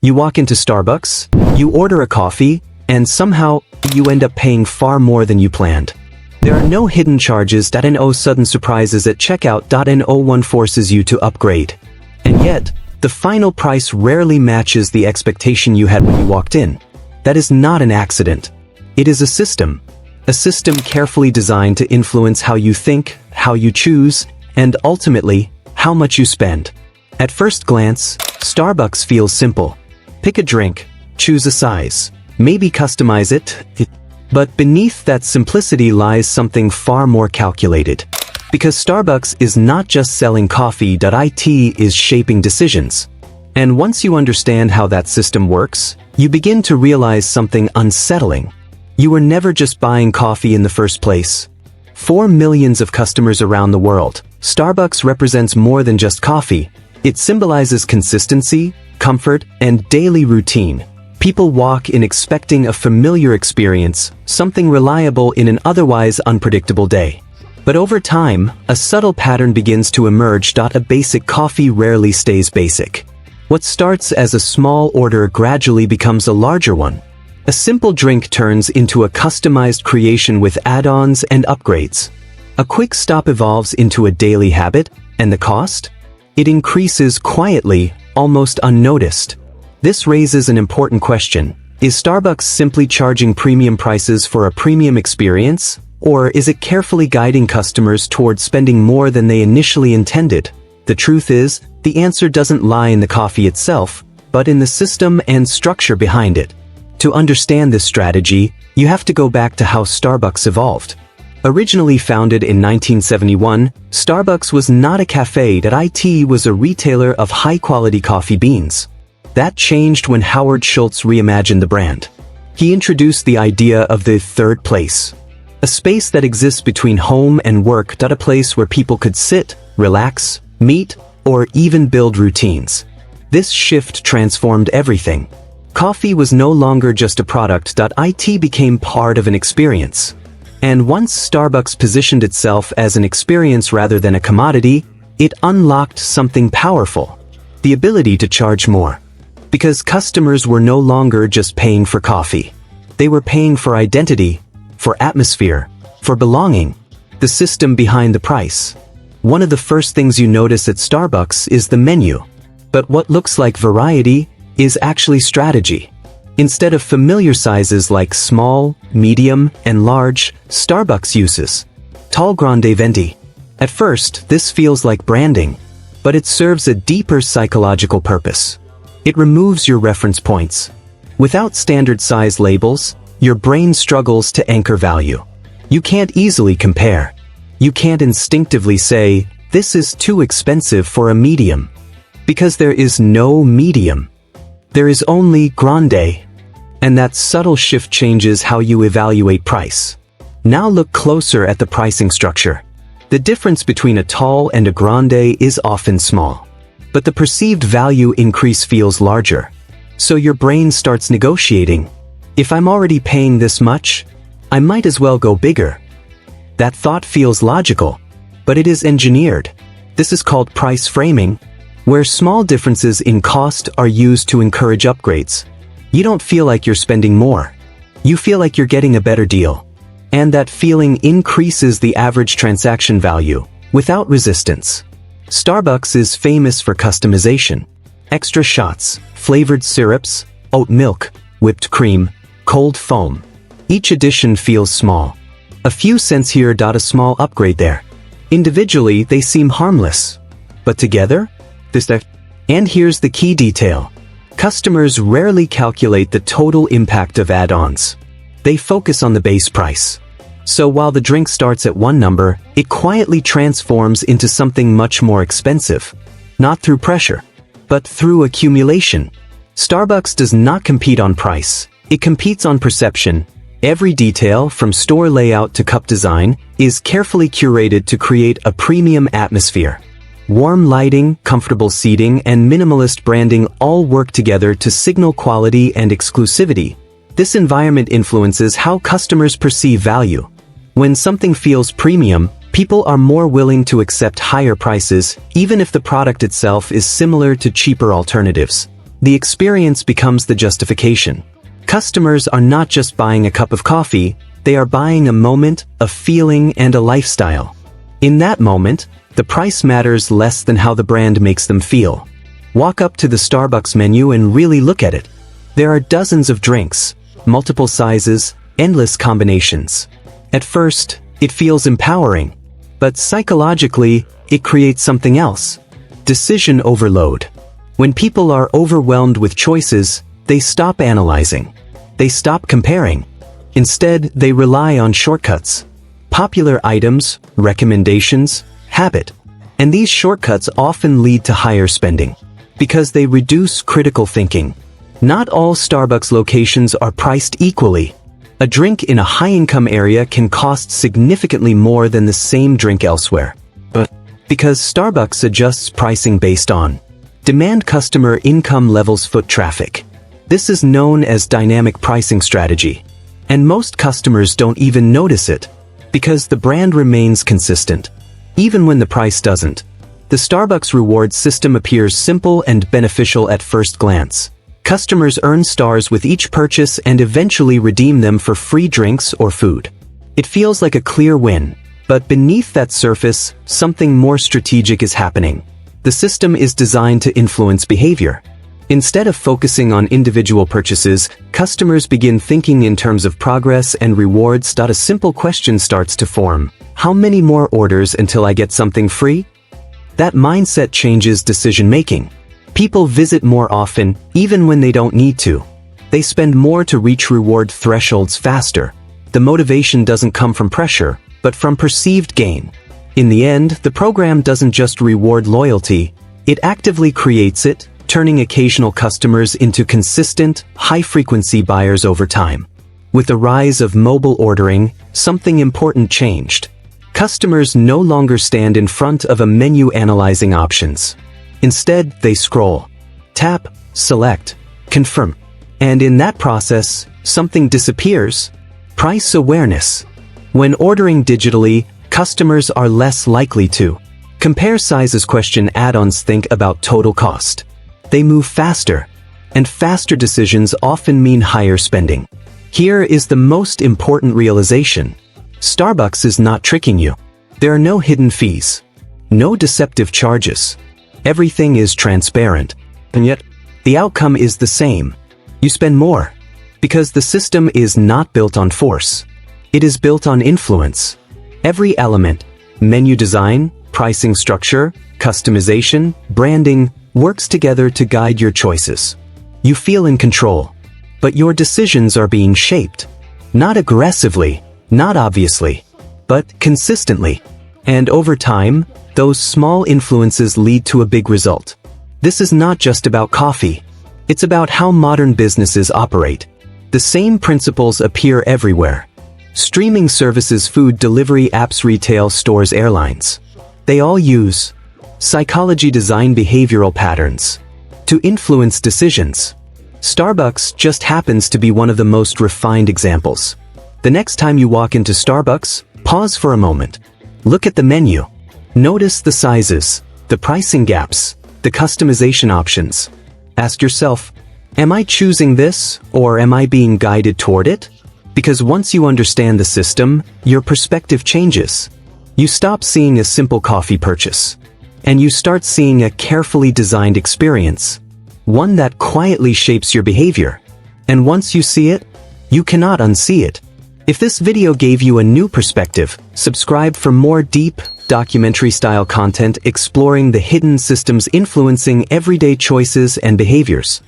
You walk into Starbucks, you order a coffee, and somehow, you end up paying far more than you planned. There are no hidden charges. No sudden surprises at checkout. No one forces you to upgrade. And yet, the final price rarely matches the expectation you had when you walked in. That is not an accident. It is a system. A system carefully designed to influence how you think, how you choose, and ultimately, how much you spend. At first glance, Starbucks feels simple. Pick a drink, choose a size, maybe customize it. But beneath that simplicity lies something far more calculated. Because Starbucks is not just selling coffee. It is shaping decisions. And once you understand how that system works, you begin to realize something unsettling. You were never just buying coffee in the first place. For millions of customers around the world, Starbucks represents more than just coffee. It symbolizes consistency, comfort, and daily routine. People walk in expecting a familiar experience, something reliable in an otherwise unpredictable day. But over time, a subtle pattern begins to emerge. A basic coffee rarely stays basic. What starts as a small order gradually becomes a larger one. A simple drink turns into a customized creation with add-ons and upgrades. A quick stop evolves into a daily habit, and the cost? It increases quietly, almost unnoticed. This raises an important question. Is Starbucks simply charging premium prices for a premium experience, or is it carefully guiding customers towards spending more than they initially intended? The truth is, the answer doesn't lie in the coffee itself, but in the system and structure behind it. To understand this strategy, you have to go back to how Starbucks evolved. Originally founded in 1971, Starbucks was not a cafe. It was a retailer of high-quality coffee beans. That changed when Howard Schultz reimagined the brand. He introduced the idea of the third place. A space that exists between home and work. A place where people could sit, relax, meet, or even build routines. This shift transformed everything. Coffee was no longer just a product. It became part of an experience. And once Starbucks positioned itself as an experience rather than a commodity, it unlocked something powerful: the ability to charge more. Because customers were no longer just paying for coffee. They were paying for identity, for atmosphere, for belonging. The system behind the price. One of the first things you notice at Starbucks is the menu. But what looks like variety is actually strategy. Instead of familiar sizes like small, medium, and large, Starbucks uses tall grande venti. At first, this feels like branding, but it serves a deeper psychological purpose. It removes your reference points. Without standard size labels, your brain struggles to anchor value. You can't easily compare. You can't instinctively say, this is too expensive for a medium. Because there is no medium. There is only grande. And that subtle shift changes how you evaluate price. Now look closer at the pricing structure. The difference between a tall and a grande is often small. But the perceived value increase feels larger. So your brain starts negotiating. If I'm already paying this much, I might as well go bigger. That thought feels logical, but it is engineered. This is called price framing, where small differences in cost are used to encourage upgrades. You don't feel like you're spending more. You feel like you're getting a better deal. And that feeling increases the average transaction value, without resistance. Starbucks is famous for customization. Extra shots, flavored syrups, oat milk, whipped cream, cold foam. Each addition feels small. A few cents here. A small upgrade there. Individually, they seem harmless. But together? And here's the key detail. Customers rarely calculate the total impact of add-ons. They focus on the base price. So while the drink starts at one number, it quietly transforms into something much more expensive. Not through pressure, but through accumulation. Starbucks does not compete on price. It competes on perception. Every detail, from store layout to cup design, is carefully curated to create a premium atmosphere. Warm lighting, comfortable seating, and minimalist branding all work together to signal quality and exclusivity. This environment influences how customers perceive value. When something feels premium, people are more willing to accept higher prices, even if the product itself is similar to cheaper alternatives. The experience becomes the justification. Customers are not just buying a cup of coffee, they are buying a moment, a feeling, and a lifestyle. In that moment, the price matters less than how the brand makes them feel. Walk up to the Starbucks menu and really look at it. There are dozens of drinks, multiple sizes, endless combinations. At first, it feels empowering, but psychologically, it creates something else. Decision overload. When people are overwhelmed with choices, they stop analyzing. They stop comparing. Instead, they rely on shortcuts. Popular items, recommendations, habit. And these shortcuts often lead to higher spending, because they reduce critical thinking. Not all Starbucks locations are priced equally. A drink in a high-income area can cost significantly more than the same drink elsewhere. But because Starbucks adjusts pricing based on demand, customer income levels, foot traffic. This is known as dynamic pricing strategy. And most customers don't even notice it, because the brand remains consistent. Even when the price doesn't. The Starbucks rewards system appears simple and beneficial at first glance. Customers earn stars with each purchase and eventually redeem them for free drinks or food. It feels like a clear win, but beneath that surface, something more strategic is happening. The system is designed to influence behavior. Instead of focusing on individual purchases, customers begin thinking in terms of progress and rewards. A simple question starts to form. How many more orders until I get something free? That mindset changes decision-making. People visit more often, even when they don't need to. They spend more to reach reward thresholds faster. The motivation doesn't come from pressure, but from perceived gain. In the end, the program doesn't just reward loyalty, it actively creates it, turning occasional customers into consistent, high-frequency buyers over time. With the rise of mobile ordering, something important changed. Customers no longer stand in front of a menu analyzing options. Instead, they scroll, tap, select, confirm. And in that process, something disappears. Price awareness. When ordering digitally, customers are less likely to compare sizes, question add-ons, think about total cost. They move faster, and faster decisions often mean higher spending. Here is the most important realization. Starbucks is not tricking you. There are no hidden fees, no deceptive charges. Everything is transparent, and yet, the outcome is the same. You spend more, because the system is not built on force. It is built on influence. Every element, menu design, pricing structure, customization, branding, works together to guide your choices. You feel in control, but your decisions are being shaped. Not aggressively, not obviously, but consistently. And over time, those small influences lead to a big result. This is not just about coffee. It's about how modern businesses operate. The same principles appear everywhere. Streaming services, food delivery apps, retail stores, airlines. They all use psychology, design, behavioral patterns to influence decisions. Starbucks just happens to be one of the most refined examples. The next time you walk into Starbucks, pause for a moment. Look at the menu. Notice the sizes, the pricing gaps, the customization options. Ask yourself, am I choosing this, or am I being guided toward it? Because once you understand the system, your perspective changes. You stop seeing a simple coffee purchase, and you start seeing a carefully designed experience, one that quietly shapes your behavior. And once you see it, you cannot unsee it. If this video gave you a new perspective, subscribe for more deep, documentary-style content exploring the hidden systems influencing everyday choices and behaviors.